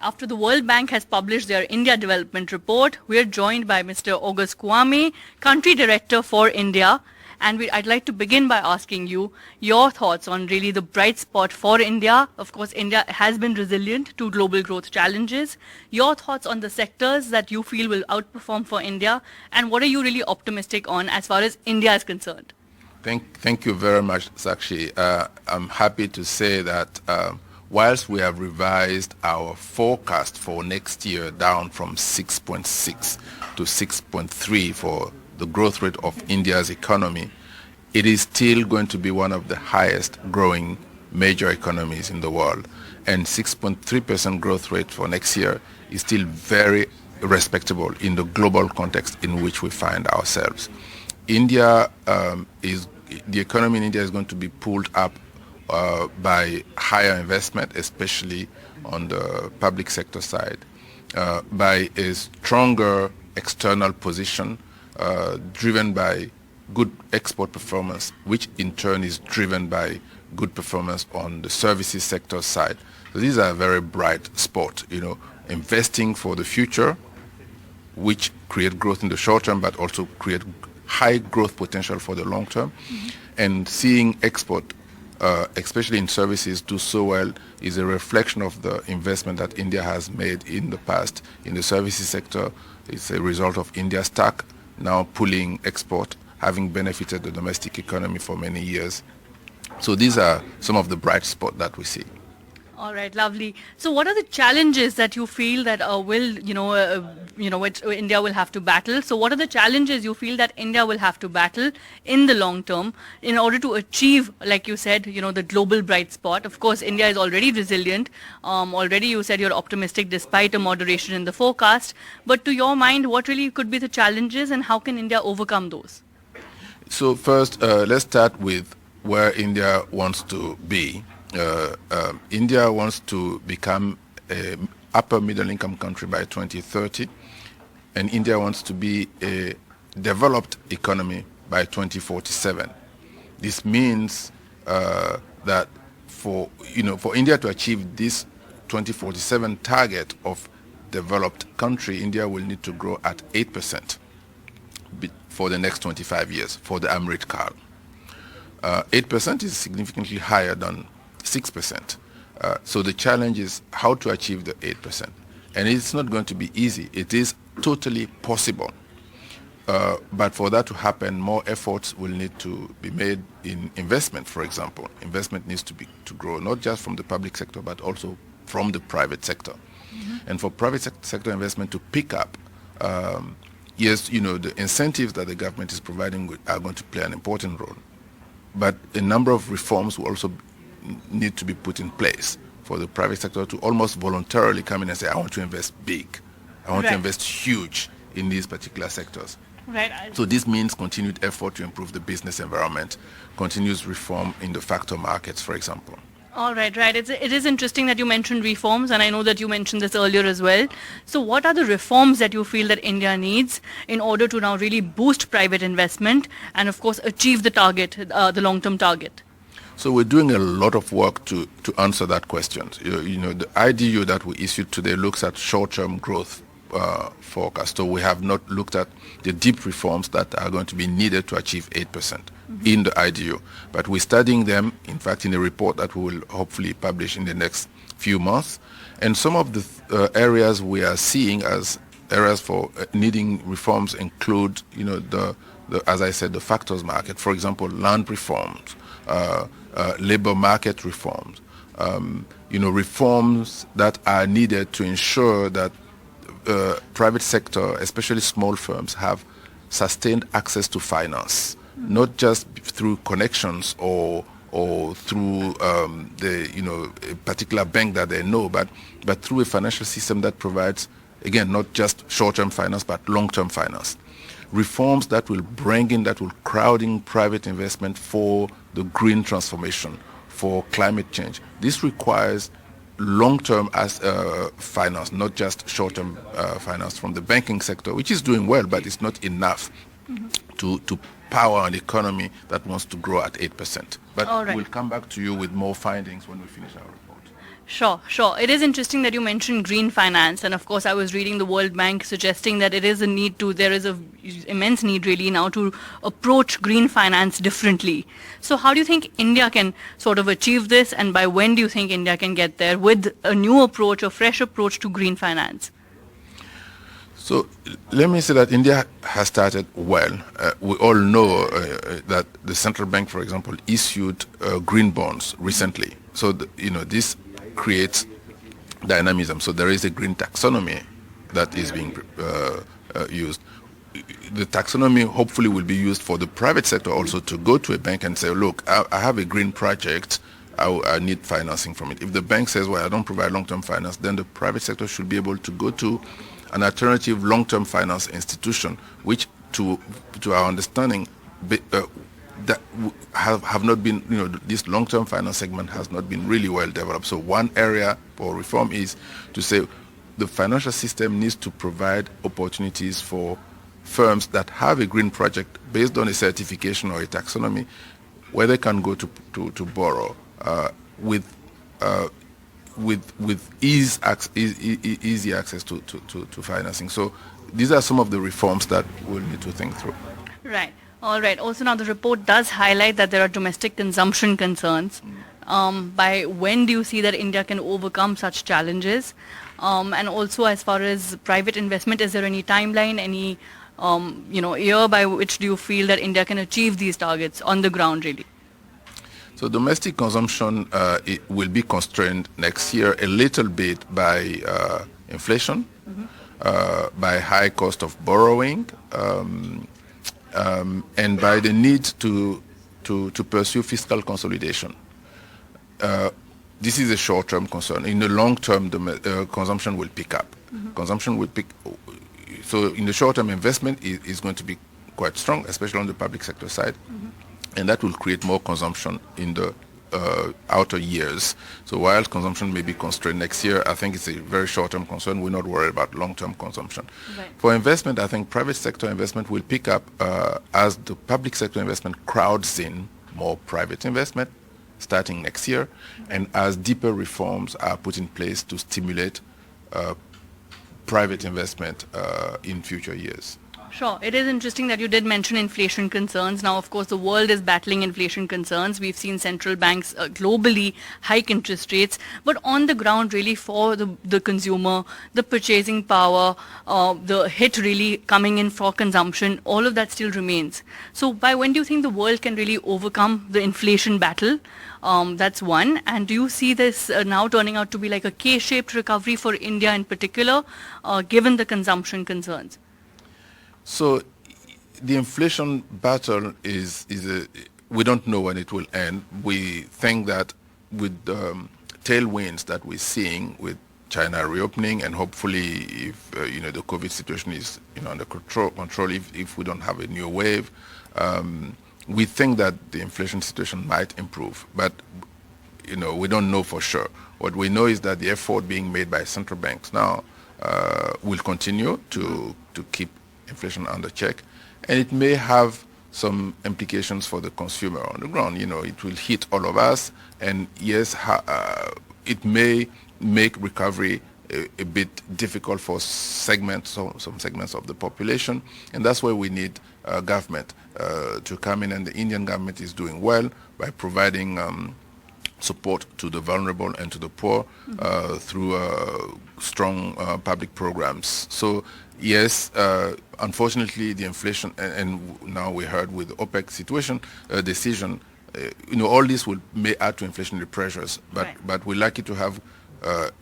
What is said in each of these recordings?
After the World Bank has published their India Development Report, we are joined by Mr. August Kwame, Country Director for India. And I'd like to begin by asking you your thoughts on really the bright spot for India. Of course, India has been resilient to global growth challenges. Your thoughts on the sectors that you feel will outperform for India, and what are you really optimistic on as far as India is concerned? Thank you very much, Sakshi. I'm happy to say that whilst we have revised our forecast for next year down from 6.6 to 6.3 for the growth rate of India's economy, it is still going to be one of the highest growing major economies in the world. And 6.3% growth rate for next year is still very respectable in the global context in which we find ourselves. The economy in India is going to be pulled up by higher investment, especially on the public sector side, by a stronger external position driven by good export performance, which in turn is driven by good performance on the services sector side. So these are a very bright spot, investing for the future, which create growth in the short term, but also create high growth potential for the long term. Mm-hmm. And seeing export, especially in services, do so well is a reflection of the investment that India has made in the past in the services sector. It's a result of India's TAC now pulling export, having benefited the domestic economy for many years. So these are some of the bright spots that we see. All right, lovely. So what are the challenges that you feel that which India will have to battle? So what are the challenges you feel that India will have to battle in the long term in order to achieve, like you said, the global bright spot? Of course, India is already resilient. Already you said you're optimistic despite a moderation in the forecast. But to your mind, what really could be the challenges and how can India overcome those? So first, let's start with where India wants to be. India wants to become an upper middle income country by 2030, and India wants to be a developed economy by 2047. This means that for India to achieve this 2047 target of developed country, India will need to grow at 8% for the next 25 years for the Amrit Kaal. 8% is significantly higher than 6%. So the challenge is how to achieve the 8%. And it's not going to be easy. It is totally possible. But for that to happen, more efforts will need to be made in investment, for example. Investment needs to grow, not just from the public sector, but also from the private sector. Mm-hmm. And for private sector investment to pick up, yes, the incentives that the government is providing are going to play an important role. But a number of reforms will also need to be put in place for the private sector to almost voluntarily come in and say, I want to invest big. I want to invest huge in these particular sectors. Right. So this means continued effort to improve the business environment, continuous reform in the factor markets, for example. All right. It is interesting that you mentioned reforms, and I know that you mentioned this earlier as well. So what are the reforms that you feel that India needs in order to now really boost private investment and, of course, achieve the target, the long-term target? So we're doing a lot of work to answer that question. The IDU that we issued today looks at short-term growth forecast. So we have not looked at the deep reforms that are going to be needed to achieve 8% in the IDU. But we're studying them, in fact, in a report that we will hopefully publish in the next few months. And some of the areas we are seeing as areas for needing reforms include, as I said, the factors market. For example, land reforms. Labor market reforms, reforms that are needed to ensure that private sector, especially small firms, have sustained access to finance, not just through connections or through a particular bank that they know, but through a financial system that provides, again, not just short-term finance, but long-term finance. Reforms that will crowd in private investment for the green transformation, for climate change. This requires long-term finance, not just short-term finance from the banking sector, which is doing well, but it's not enough to power an economy that wants to grow at 8%. But we'll come back to you with more findings when we finish our report. Sure, sure. It is interesting that you mentioned green finance, and of course, I was reading the World Bank suggesting that there is a immense need really now to approach green finance differently. So, how do you think India can sort of achieve this, and by when do you think India can get there with a new approach, a fresh approach to green finance? So let me say that India has started well. We all know that the central bank, for example, issued green bonds recently. So this creates dynamism. So there is a green taxonomy that is being used. The taxonomy hopefully will be used for the private sector also to go to a bank and say, look, I have a green project. I need financing from it. If the bank says, well, I don't provide long-term finance, then the private sector should be able to go to an alternative long-term finance institution, which, to our understanding, that have not been, this long-term finance segment has not been really well developed. So one area for reform is to say the financial system needs to provide opportunities for firms that have a green project based on a certification or a taxonomy, where they can go to borrow with easy access to financing. So these are some of the reforms that we'll need to think through. Right. All right. Also, now the report does highlight that there are domestic consumption concerns. By when do you see that India can overcome such challenges? And also, as far as private investment, is there any timeline, any year by which do you feel that India can achieve these targets on the ground, really? So domestic consumption it will be constrained next year a little bit by inflation, by high cost of borrowing, and by the need to pursue fiscal consolidation. This is a short-term concern. In the long term, consumption will pick up. Consumption will pick. So in the short term, investment is going to be quite strong, especially on the public sector side. And that will create more consumption in the outer years. So while consumption may be constrained next year, I think it's a very short-term concern. We're not worried about long-term consumption. Right. For investment, I think private sector investment will pick up as the public sector investment crowds in more private investment starting next year, and as deeper reforms are put in place to stimulate private investment in future years. Sure. It is interesting that you did mention inflation concerns. Now, of course, the world is battling inflation concerns. We've seen central banks globally hike interest rates. But on the ground, really, for the consumer, the purchasing power, the hit really coming in for consumption, all of that still remains. So by when do you think the world can really overcome the inflation battle? That's one. And do you see this now turning out to be like a K-shaped recovery for India in particular, given the consumption concerns? So the inflation battle we don't know when it will end. We think that with tailwinds that we're seeing with China reopening, and hopefully if the COVID situation is under control if we don't have a new wave, we think that the inflation situation might improve. But we don't know for sure. What we know is that the effort being made by central banks now will continue to keep inflation under check, and it may have some implications for the consumer on the ground. It will hit all of us, and yes, it may make recovery a bit difficult for some segments of the population, and that's where we need government to come in, and the Indian government is doing well by providing support to the vulnerable and to the poor through strong public programs. So yes, unfortunately, the inflation, and now we heard with the OPEC situation, decision, all this may add to inflationary pressures, but we're lucky to have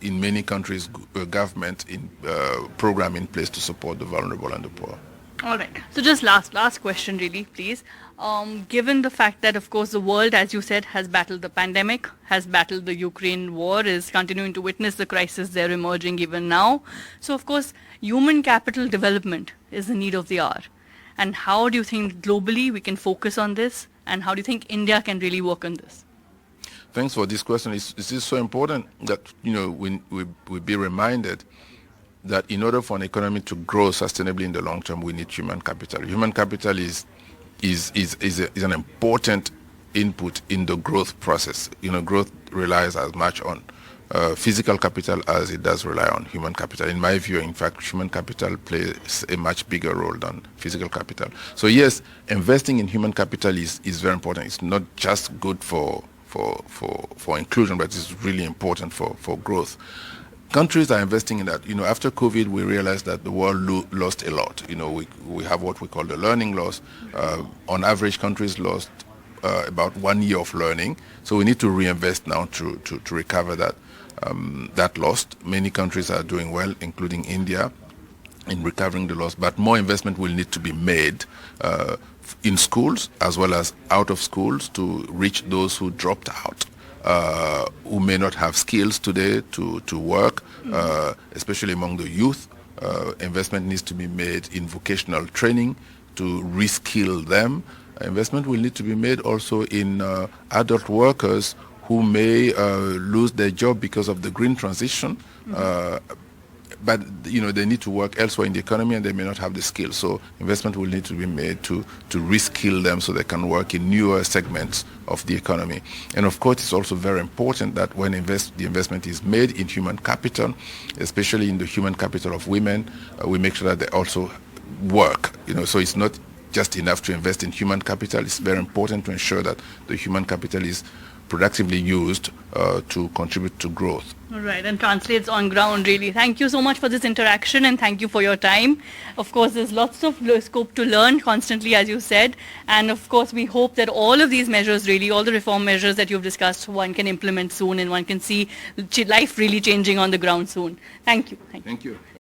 in many countries government program in place to support the vulnerable and the poor. All right. So just last question really, please. Given the fact that, of course, the world, as you said, has battled the pandemic, has battled the Ukraine war, is continuing to witness the crisis they're emerging even now. So, of course, human capital development is the need of the hour. And how do you think globally we can focus on this? And how do you think India can really work on this? Thanks for this question. It's so important that, we be reminded that in order for an economy to grow sustainably in the long term, we need human capital. Human capital is an important input in the growth process. Growth relies as much on physical capital as it does rely on human capital. In my view, in fact, human capital plays a much bigger role than physical capital. So yes, investing in human capital is very important. It's not just good for inclusion, but it's really important for growth. Countries are investing in that. After COVID, we realized that the world lost a lot. We have what we call the learning loss. On average, countries lost about 1 year of learning. So we need to reinvest now to recover that loss. Many countries are doing well, including India, in recovering the loss. But more investment will need to be made in schools as well as out of schools to reach those who dropped out. Who may not have skills today to work, especially among the youth. Investment needs to be made in vocational training to reskill them. Investment will need to be made also in adult workers who may lose their job because of the green transition. But they need to work elsewhere in the economy and they may not have the skills. So investment will need to be made to reskill them so they can work in newer segments of the economy. And of course, it's also very important that when the investment is made in human capital, especially in the human capital of women, we make sure that they also work. So it's not just enough to invest in human capital. It's very important to ensure that the human capital is productively used to contribute to growth. All right, and translates on ground, really. Thank you so much for this interaction and thank you for your time. Of course, there's lots of scope to learn constantly, as you said. And of course, we hope that all of these measures, really, all the reform measures that you've discussed, one can implement soon and one can see life really changing on the ground soon. Thank you. Thank you.